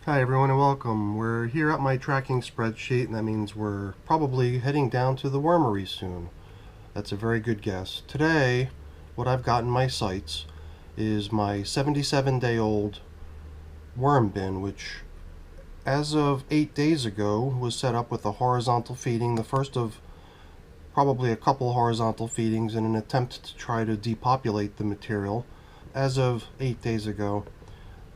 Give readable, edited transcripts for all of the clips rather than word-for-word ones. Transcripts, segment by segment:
Hi everyone and welcome. We're here at my tracking spreadsheet, and that means we're probably heading down to the wormery soon. That's a very good guess. Today, what I've got in my sights is my 77-day-old worm bin, which as of 8 days ago was set up with a horizontal feeding, the first of probably a couple horizontal feedings in an attempt to try to depopulate the material. As of 8 days ago,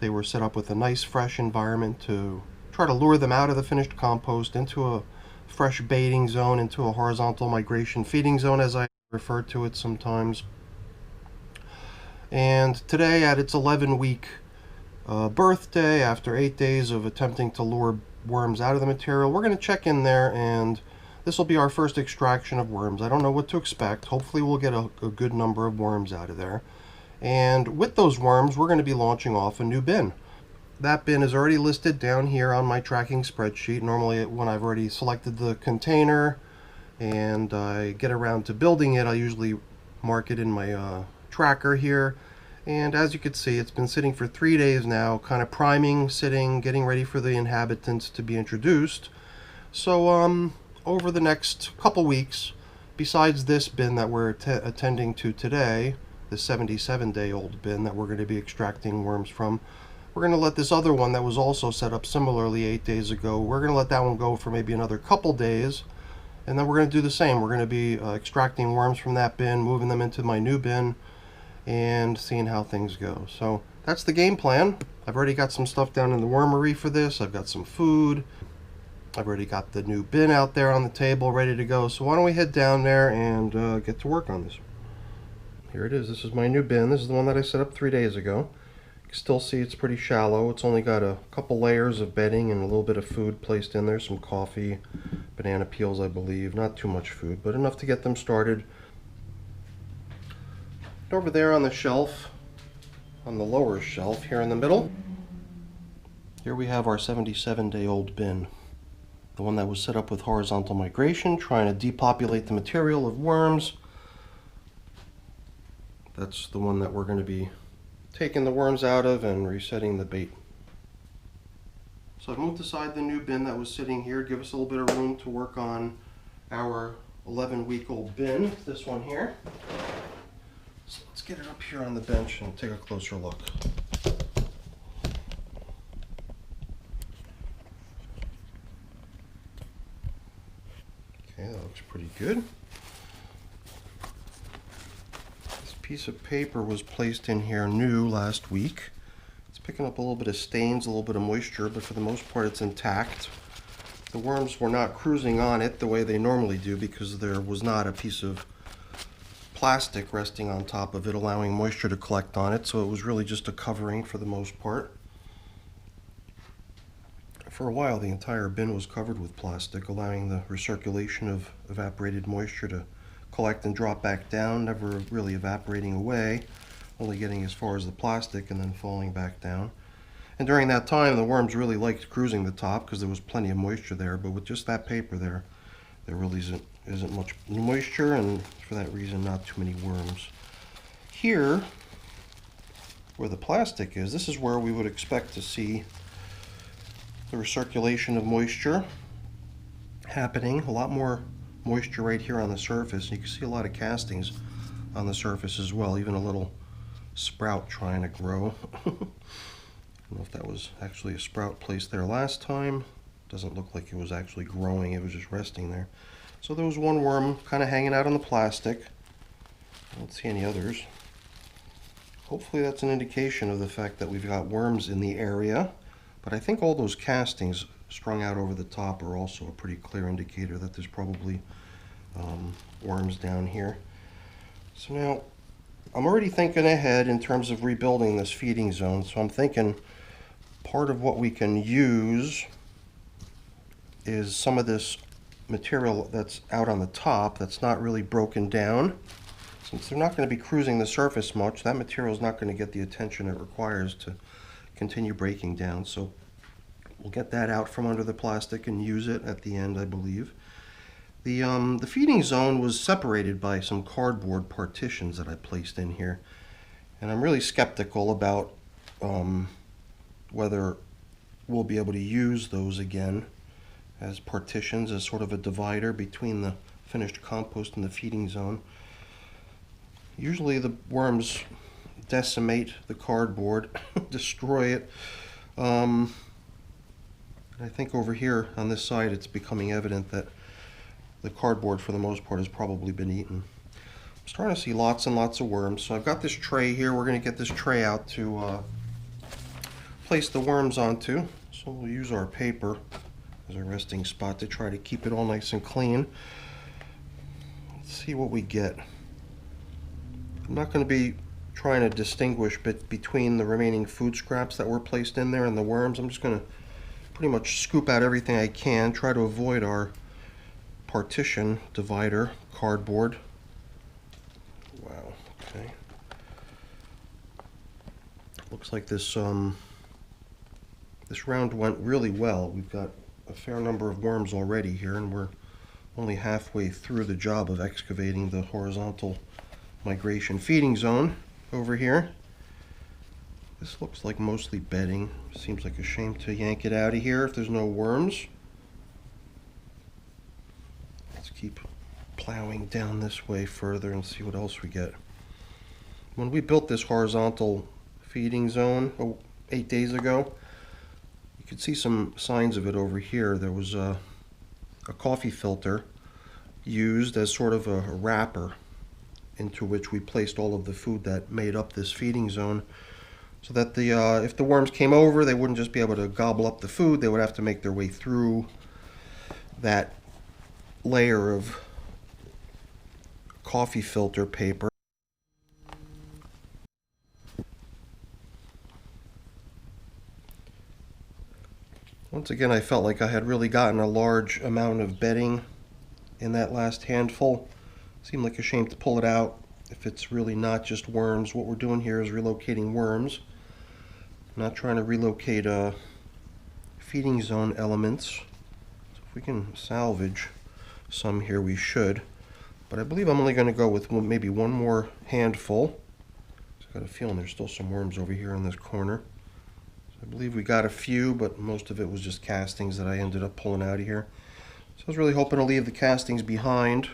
they were set up with a nice fresh environment to try to lure them out of the finished compost into a fresh baiting zone, into a horizontal migration feeding zone, as I refer to it sometimes. And today, at its 11-week birthday, after 8 days of attempting to lure worms out of the material, we're going to check in there, and this will be our first extraction of worms. I don't know what to expect. Hopefully we'll get a good number of worms out of there. And with those worms, we're going to be launching off a new bin. That bin is already listed down here on my tracking spreadsheet. Normally when I've already selected the container and I get around to building it, I usually mark it in my tracker here. And as you can see, it's been sitting for 3 days now, kind of priming, sitting, getting ready for the inhabitants to be introduced. So over the next couple weeks, besides this bin that we're attending to today, the 77-day-old bin that we're going to be extracting worms from, we're going to let this other one that was also set up similarly 8 days ago, we're going to let that one go for maybe another couple days, and then we're going to do the same. We're going to be extracting worms from that bin, moving them into my new bin, and seeing how things go. So that's the game plan. I've already got some stuff down in the wormery for this. I've got some food. I've already got the new bin out there on the table ready to go. So why don't we head down there and get to work on this. Here it is. This is my new bin. This is the one that I set up 3 days ago. You can still see it's pretty shallow. It's only got a couple layers of bedding and a little bit of food placed in there. Some coffee, banana peels, I believe. Not too much food, but enough to get them started. And over there on the shelf, on the lower shelf here in the middle, here we have our 77-day-old bin. The one that was set up with horizontal migration, trying to depopulate the material of worms. That's the one that we're going to be taking the worms out of and resetting the bait. So I've moved aside the new bin that was sitting here, give us a little bit of room to work on our 11-week-old bin, this one here. So let's get it up here on the bench and take a closer look. Okay, that looks pretty good. This piece of paper was placed in here new last week. It's picking up a little bit of stains, a little bit of moisture, but for the most part it's intact. The worms were not cruising on it the way they normally do because there was not a piece of plastic resting on top of it allowing moisture to collect on it, so it was really just a covering for the most part. For a while the entire bin was covered with plastic, allowing the recirculation of evaporated moisture to collect and drop back down, never really evaporating away, only getting as far as the plastic and then falling back down. And during that time the worms really liked cruising the top because there was plenty of moisture there, but with just that paper there really isn't much moisture, and for that reason not too many worms. Here, where the plastic is, this is where we would expect to see the recirculation of moisture happening. A lot more moisture right here on the surface. You can see a lot of castings on the surface as well, even a little sprout trying to grow. I don't know if that was actually a sprout placed there last time. Doesn't look like it was actually growing, it was just resting there. So there was one worm kind of hanging out on the plastic. I don't see any others. Hopefully that's an indication of the fact that we've got worms in the area. But I think all those castings strung out over the top are also a pretty clear indicator that there's probably worms down here. So now I'm already thinking ahead in terms of rebuilding this feeding zone. So I'm thinking part of what we can use is some of this material that's out on the top that's not really broken down. Since they're not going to be cruising the surface much, that material is not going to get the attention it requires to continue breaking down. So we'll get that out from under the plastic and use it at the end, I believe. The feeding zone was separated by some cardboard partitions that I placed in here, and I'm really skeptical about whether we'll be able to use those again as partitions, as sort of a divider between the finished compost and the feeding zone. Usually the worms decimate the cardboard, destroy it. I think over here on this side it's becoming evident that the cardboard for the most part has probably been eaten. I'm starting to see lots and lots of worms. So I've got this tray here. We're going to get this tray out to place the worms onto. So we'll use our paper as a resting spot to try to keep it all nice and clean. Let's see what we get. I'm not going to be trying to distinguish between the remaining food scraps that were placed in there and the worms. I'm just going to pretty much scoop out everything I can, try to avoid our partition divider cardboard. Wow, okay. Looks like this this round went really well. We've got a fair number of worms already here, and we're only halfway through the job of excavating the horizontal migration feeding zone over here. This looks like mostly bedding. Seems like a shame to yank it out of here if there's no worms. Let's keep plowing down this way further and see what else we get. When we built this horizontal feeding zone 8 days ago, you could see some signs of it over here. There was a coffee filter used as sort of a wrapper into which we placed all of the food that made up this feeding zone, so that if the worms came over, they wouldn't just be able to gobble up the food. They would have to make their way through that layer of coffee filter paper. Once again, I felt like I had really gotten a large amount of bedding in that last handful. Seemed like a shame to pull it out if it's really not just worms. What we're doing here is relocating worms. I'm not trying to relocate feeding zone elements. So if we can salvage some here, we should. But I believe I'm only going to go with maybe one more handful. I've got a feeling there's still some worms over here in this corner. So I believe we got a few, but most of it was just castings that I ended up pulling out of here. So I was really hoping to leave the castings behind,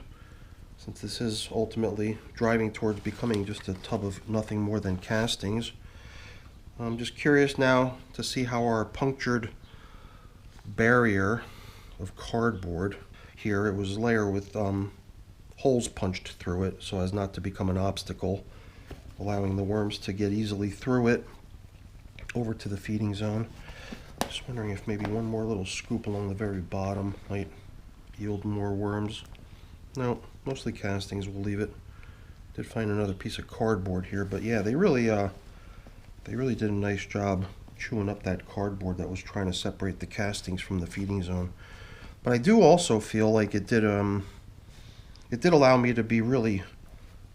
since this is ultimately driving towards becoming just a tub of nothing more than castings. I'm just curious now to see how our punctured barrier of cardboard here, it was a layer with holes punched through it so as not to become an obstacle, allowing the worms to get easily through it over to the feeding zone. Just wondering if maybe one more little scoop along the very bottom might yield more worms. No, mostly castings. We'll leave it. Did find another piece of cardboard here, but yeah, they really did a nice job chewing up that cardboard that was trying to separate the castings from the feeding zone. But I do also feel like it did allow me to be really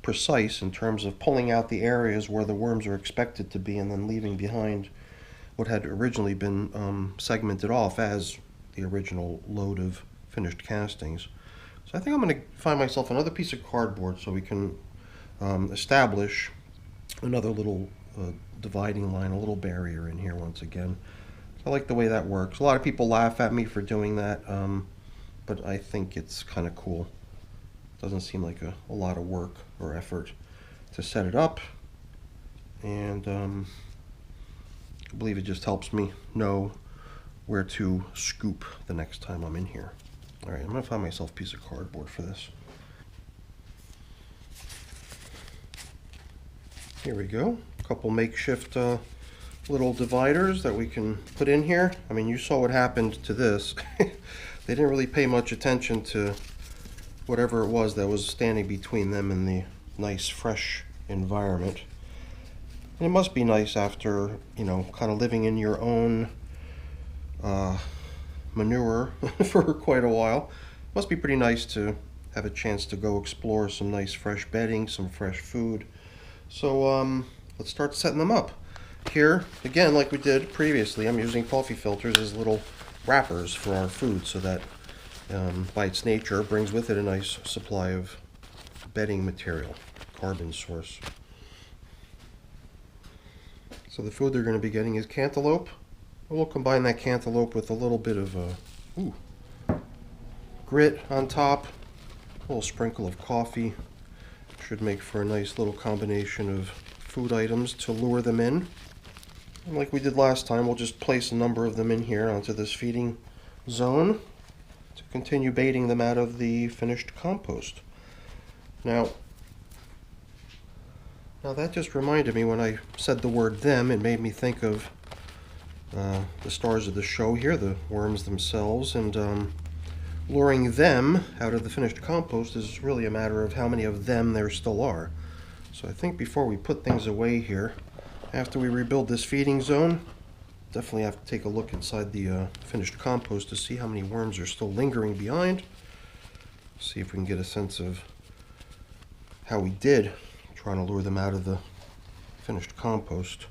precise in terms of pulling out the areas where the worms are expected to be, and then leaving behind what had originally been segmented off as the original load of finished castings. So I think I'm going to find myself another piece of cardboard so we can establish another little dividing line, a little barrier in here once again. I like the way that works. A lot of people laugh at me for doing that, but I think it's kind of cool. Doesn't seem like a lot of work or effort to set it up, and I believe it just helps me know where to scoop the next time I'm in here. All right, I'm going to find myself a piece of cardboard for this. Here we go. A couple makeshift little dividers that we can put in here. I mean, you saw what happened to this. They didn't really pay much attention to whatever it was that was standing between them and the nice, fresh environment. And it must be nice after, kind of living in your own manure for quite a while. Must be pretty nice to have a chance to go explore some nice fresh bedding, some fresh food. So let's start setting them up. Here, again, like we did previously, I'm using coffee filters as little wrappers for our food, so that by its nature brings with it a nice supply of bedding material, carbon source. So the food they're going to be getting is cantaloupe, We'll combine that cantaloupe with a little bit of grit on top, a little sprinkle of coffee. Should make for a nice little combination of food items to lure them in. And like we did last time, we'll just place a number of them in here onto this feeding zone to continue baiting them out of the finished compost. Now that just reminded me, when I said the word them, it made me think of the stars of the show here, the worms themselves, and luring them out of the finished compost is really a matter of how many of them there still are. So I think before we put things away here, after we rebuild this feeding zone, definitely have to take a look inside the finished compost to see how many worms are still lingering behind. See if we can get a sense of how we did trying to lure them out of the finished compost.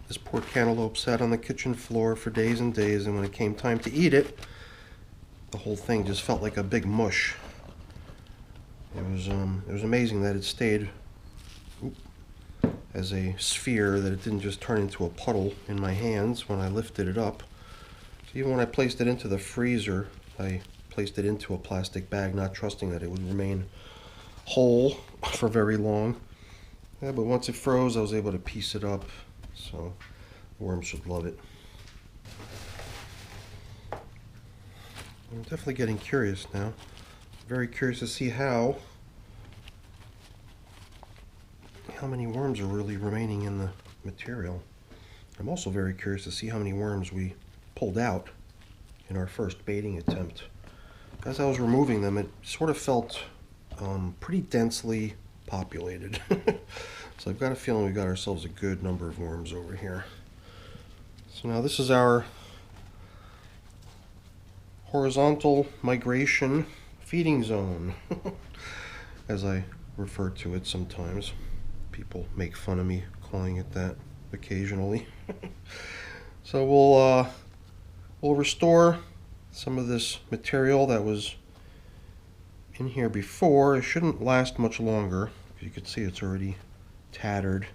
This poor cantaloupe sat on the kitchen floor for days and days, and when it came time to eat it, the whole thing just felt like a big mush. It was amazing that it stayed as a sphere, that it didn't just turn into a puddle in my hands when I lifted it up. So even when I placed it into the freezer, I placed it into a plastic bag, not trusting that it would remain whole for very long. Yeah, but once it froze, I was able to piece it up, so the worms should love it. I'm definitely getting curious now. Very curious to see how many worms are really remaining in the material. I'm also very curious to see how many worms we pulled out in our first baiting attempt. As I was removing them, it sort of felt pretty densely populated. So I've got a feeling we got ourselves a good number of worms over here. So now this is our horizontal migration feeding zone, as I refer to it sometimes. People make fun of me calling it that occasionally. So we'll restore some of this material that was in here before. It shouldn't last much longer. You can see it's already tattered.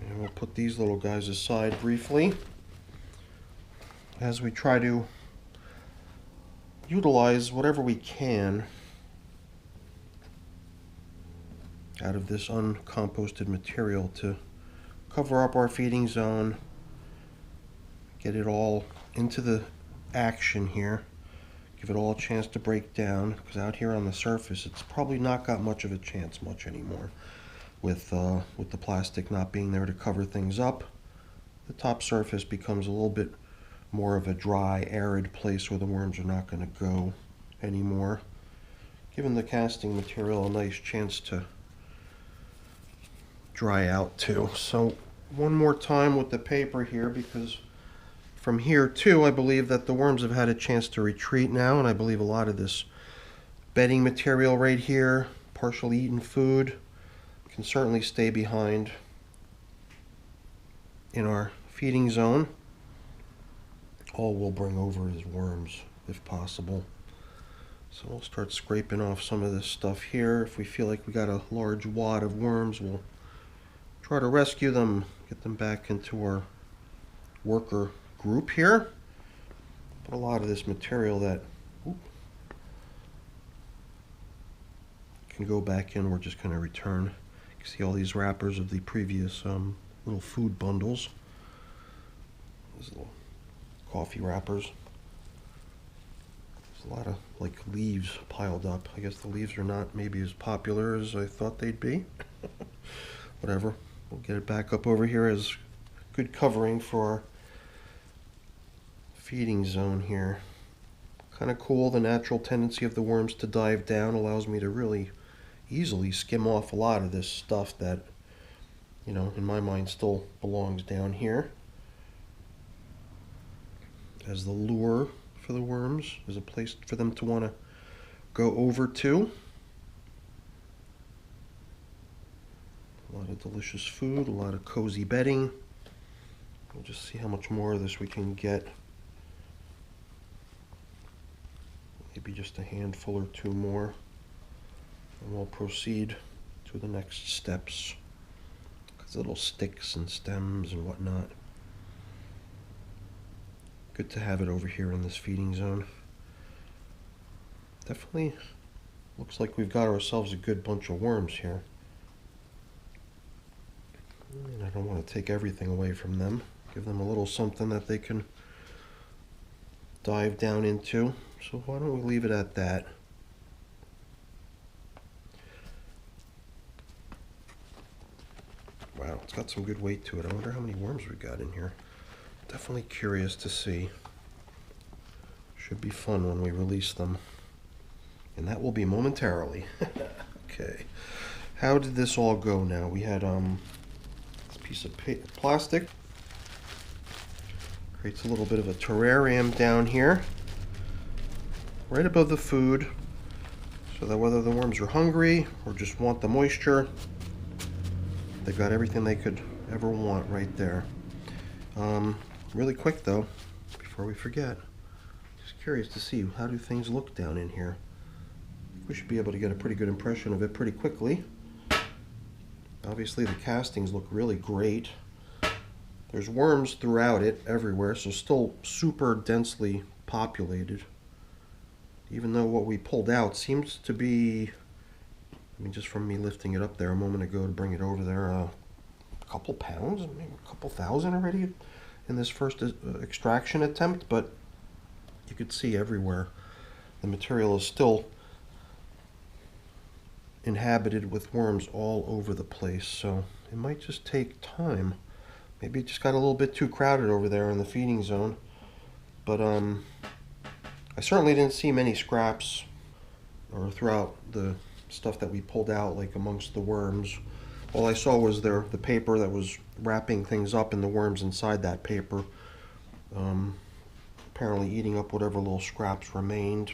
And we'll put these little guys aside briefly as we try to utilize whatever we can out of this uncomposted material to cover up our feeding zone, get it all into the action here, give it all a chance to break down, because out here on the surface it's probably not got much of a chance anymore with the plastic not being there to cover things up. The top surface becomes a little bit more of a dry, arid place where the worms are not going to go anymore, giving the casting material a nice chance to dry out too. So one more time with the paper here, because from here too I believe that the worms have had a chance to retreat now, and I believe a lot of this bedding material right here, partially eaten food, can certainly stay behind in our feeding zone. All we'll bring over is worms if possible. So we'll start scraping off some of this stuff here. If we feel like we got a large wad of worms, we'll try to rescue them, get them back into our worker group here. But a lot of this material that can go back in, we're just going to return. You can see all these wrappers of the previous little food bundles. These little coffee wrappers. There's a lot of like leaves piled up. I guess the leaves are not maybe as popular as I thought they'd be. Whatever. We'll get it back up over here as good covering for our feeding zone here. Kind of cool. The natural tendency of the worms to dive down allows me to really easily skim off a lot of this stuff that, you know, in my mind still belongs down here as the lure for the worms, as a place for them to want to go over to. A lot of delicious food, a lot of cozy bedding. We'll just see how much more of this we can get. Maybe just a handful or two more. And we'll proceed to the next steps. It's little sticks and stems and whatnot. Good to have it over here in this feeding zone. Definitely looks like we've got ourselves a good bunch of worms here. And I don't want to take everything away from them. Give them a little something that they can dive down into. So why don't we leave it at that? Wow, it's got some good weight to it. I wonder how many worms we got in here. Definitely curious to see. Should be fun when we release them. And that will be momentarily. Okay. How did this all go now? We had this piece of plastic. Creates a little bit of a terrarium down here. Right above the food. So that whether the worms are hungry or just want the moisture, they've got everything they could ever want right there. Really quick though, before we forget, just curious to see how do things look down in here. We should be able to get a pretty good impression of it pretty quickly. Obviously the castings look really great. There's worms throughout it, everywhere, so still super densely populated. Even though what we pulled out seems to be, I mean, just from me lifting it up there a moment ago to bring it over there, a couple pounds, maybe a couple thousand already in this first extraction attempt, but you could see everywhere the material is still inhabited with worms all over the place, so it might just take time. Maybe it just got a little bit too crowded over there in the feeding zone, but I certainly didn't see many scraps or throughout the stuff that we pulled out, like amongst the worms. All I saw was the paper that was wrapping things up and the worms inside that paper, apparently eating up whatever little scraps remained.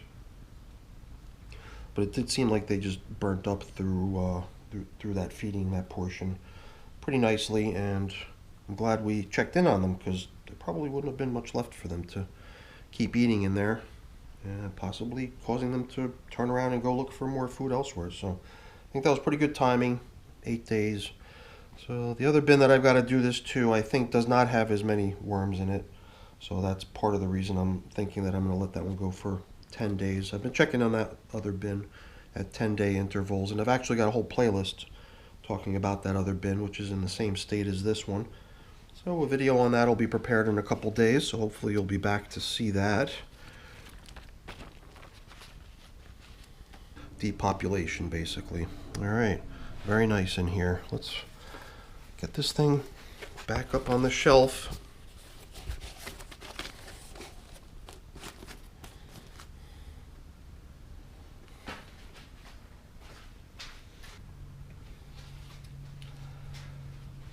But it did seem like they just burnt up through that feeding, that portion, pretty nicely, and I'm glad we checked in on them because there probably wouldn't have been much left for them to keep eating in there, and possibly causing them to turn around and go look for more food elsewhere. So I think that was pretty good timing. 8 days. So the other bin that I've got to do this to, I think, does not have as many worms in it. So that's part of the reason I'm thinking that I'm going to let that one go for 10 days. I've been checking on that other bin at 10-day intervals, and I've actually got a whole playlist talking about that other bin, which is in the same state as this one. So a video on that will be prepared in a couple days, so hopefully you'll be back to see that. Depopulation, basically. All right. Very nice in here. Let's get this thing back up on the shelf.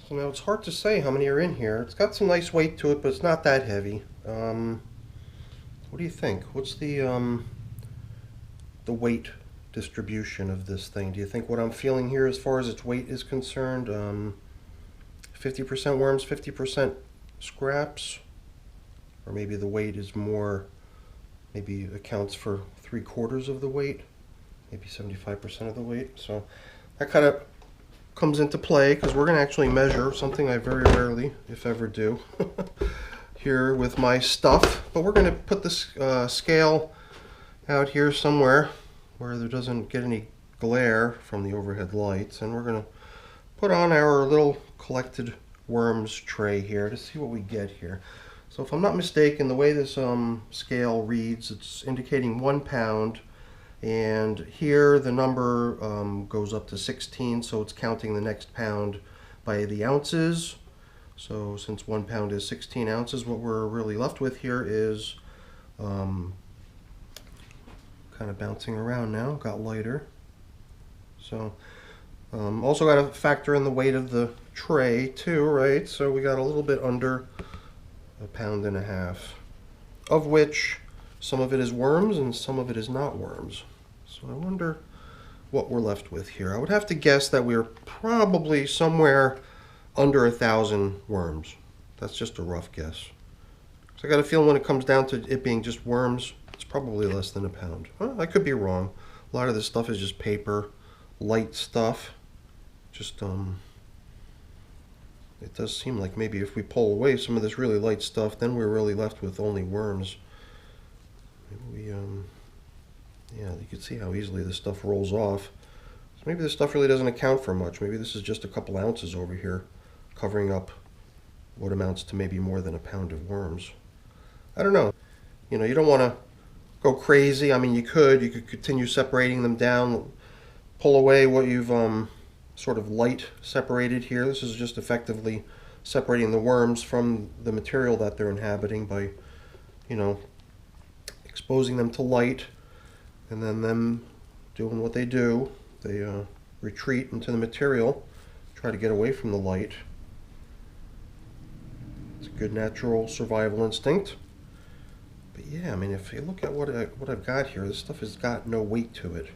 So now it's hard to say how many are in here. It's got some nice weight to it, but it's not that heavy. What do you think? What's the weight distribution of this thing? Do you think what I'm feeling here as far as its weight is concerned, 50% worms, 50% scraps? Or maybe the weight is more, maybe accounts for 3/4 of the weight, maybe 75% of the weight. So that kind of comes into play because we're going to actually measure something I very rarely, if ever, do here with my stuff. But we're going to put this scale out here somewhere where there doesn't get any glare from the overhead lights, and we're going to put on our little collected worms tray here to see what we get here. So if I'm not mistaken, the way this scale reads, it's indicating 1 pound, and here the number goes up to 16, so it's counting the next pound by the ounces. So since 1 pound is 16 ounces, what we're really left with here is kind of bouncing around now, got lighter. So also got to factor in the weight of the tray too, right? So we got a little bit under 1.5 pounds, of which some of it is worms and some of it is not worms. So I wonder what we're left with here. I would have to guess that we're probably somewhere under 1,000 worms. That's just a rough guess. So I got a feeling when it comes down to it being just worms, it's probably less than 1 pound. Well, I could be wrong. A lot of this stuff is just paper, light stuff. Just it does seem like maybe if we pull away some of this really light stuff, then we're really left with only worms. Maybe we yeah, you can see how easily this stuff rolls off. So maybe this stuff really doesn't account for much. Maybe this is just a couple ounces over here, covering up what amounts to maybe more than a pound of worms. I don't know. You know, you don't want to go crazy. I mean, you could continue separating them down, pull away what you've sort of light separated here. This is just effectively separating the worms from the material that they're inhabiting by, you know, exposing them to light, and then them doing what they do. They retreat into the material, try to get away from the light. It's a good natural survival instinct. But yeah, I mean, if you look at what I've got here, this stuff has got no weight to it.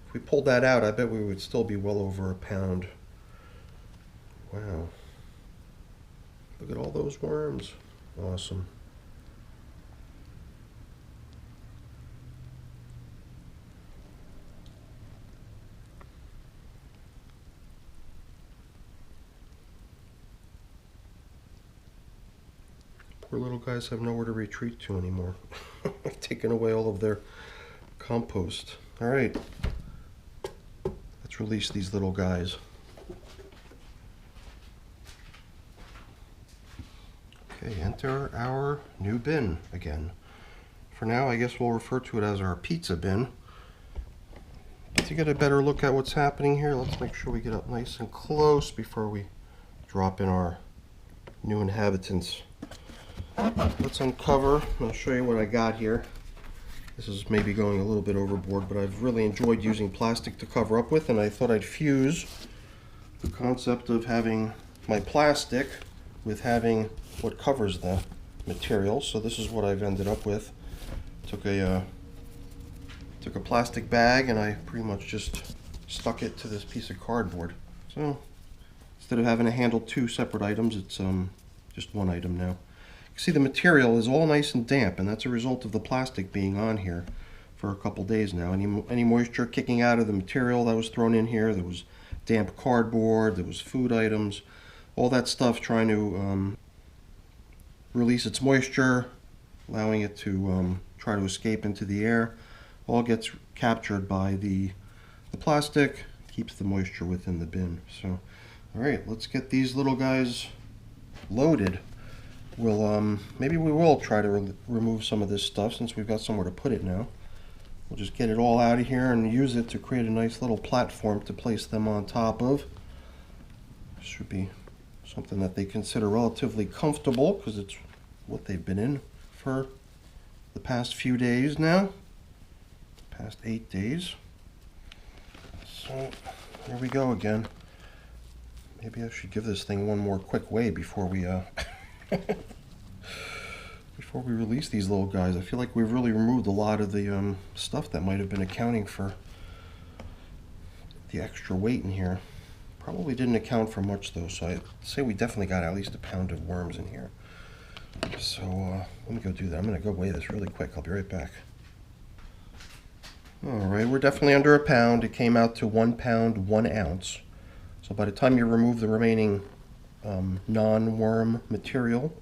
If we pulled that out, I bet we would still be well over a pound. Wow. Look at all those worms. Awesome. Poor little guys have nowhere to retreat to anymore. I've taken away all of their compost. All right. Let's release these little guys. Okay, enter our new bin again. For now, I guess we'll refer to it as our pizza bin. To get a better look at what's happening here, let's make sure we get up nice and close before we drop in our new inhabitants. Let's uncover, and I'll show you what I got here. This is maybe going a little bit overboard, but I've really enjoyed using plastic to cover up with, and I thought I'd fuse the concept of having my plastic with having what covers the material. So this is what I've ended up with. Took a plastic bag and I pretty much just stuck it to this piece of cardboard. So instead of having to handle two separate items, it's just one item now. You see the material is all nice and damp, and that's a result of the plastic being on here for a couple days now. Any moisture kicking out of the material that was thrown in here, there was damp cardboard, there was food items, all that stuff trying to release its moisture, allowing it to try to escape into the air, all gets captured by the plastic, keeps the moisture within the bin. So, all right, let's get these little guys loaded. We'll maybe we will try to remove some of this stuff since we've got somewhere to put it now. We'll just get it all out of here and use it to create a nice little platform to place them on top of. Should be something that they consider relatively comfortable because it's what they've been in for the past few days now. Past 8 days. So here we go again. Maybe I should give this thing one more quick way before we before we release these little guys. I feel like we've really removed a lot of the stuff that might have been accounting for the extra weight in here. Probably didn't account for much though, so I'd say we definitely got at least a pound of worms in here. So let me go do that. I'm going to go weigh this really quick. I'll be right back. Alright, we're definitely under a pound. It came out to 1 pound, 1 ounce. So by the time you remove the remaining non-worm material,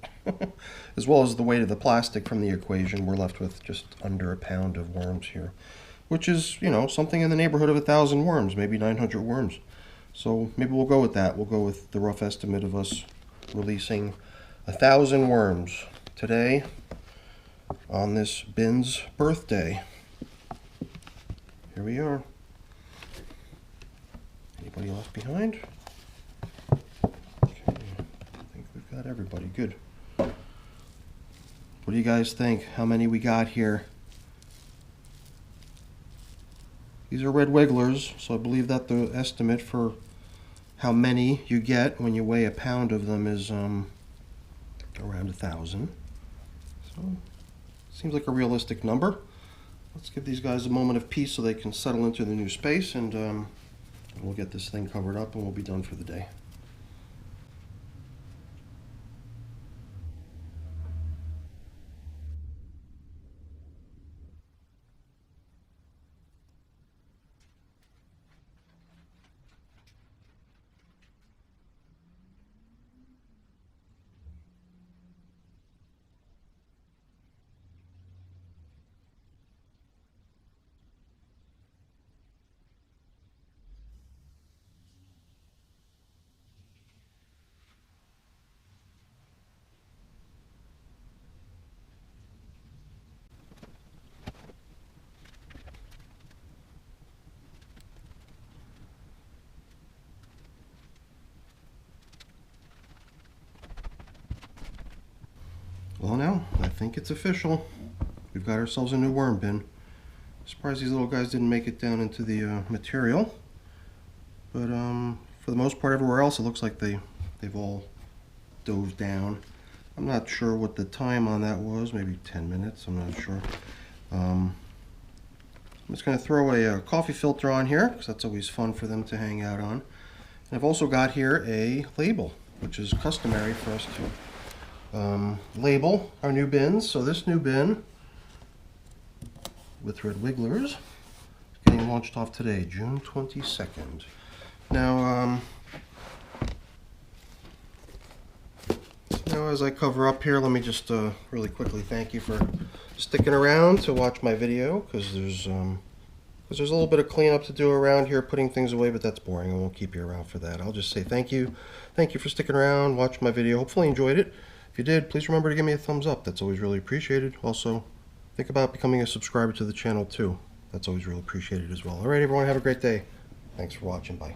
as well as the weight of the plastic from the equation, we're left with just under a pound of worms here. Which is, you know, something in the neighborhood of 1,000 worms, maybe 900 worms. So maybe we'll go with that. We'll go with the rough estimate of us releasing 1,000 worms today on this bin's birthday. Here we are. Anybody left behind? Okay, I think we've got everybody. Good. What do you guys think? How many we got here? These are red wigglers, so I believe that the estimate for how many you get when you weigh a pound of them is around 1,000. So, seems like a realistic number. Let's give these guys a moment of peace so they can settle into the new space, and we'll get this thing covered up and we'll be done for the day. think it's official. We've got ourselves a new worm bin. Surprised these little guys didn't make it down into the material. But for the most part, everywhere else, it looks like they've all dove down. I'm not sure what the time on that was, maybe 10 minutes, I'm not sure. I'm just going to throw a coffee filter on here, because that's always fun for them to hang out on. And I've also got here a label, which is customary for us to label our new bins. So this new bin with red wigglers is getting launched off today, June 22nd. Now, as I cover up here, let me just really quickly thank you for sticking around to watch my video, because there's a little bit of cleanup to do around here, putting things away, but that's boring. I won't keep you around for that. I'll just say thank you. Thank you for sticking around, watching my video. Hopefully you enjoyed it. If you did, please remember to give me a thumbs up. That's always really appreciated. Also, think about becoming a subscriber to the channel too. That's always really appreciated as well. All right, everyone, have a great day. Thanks for watching. Bye.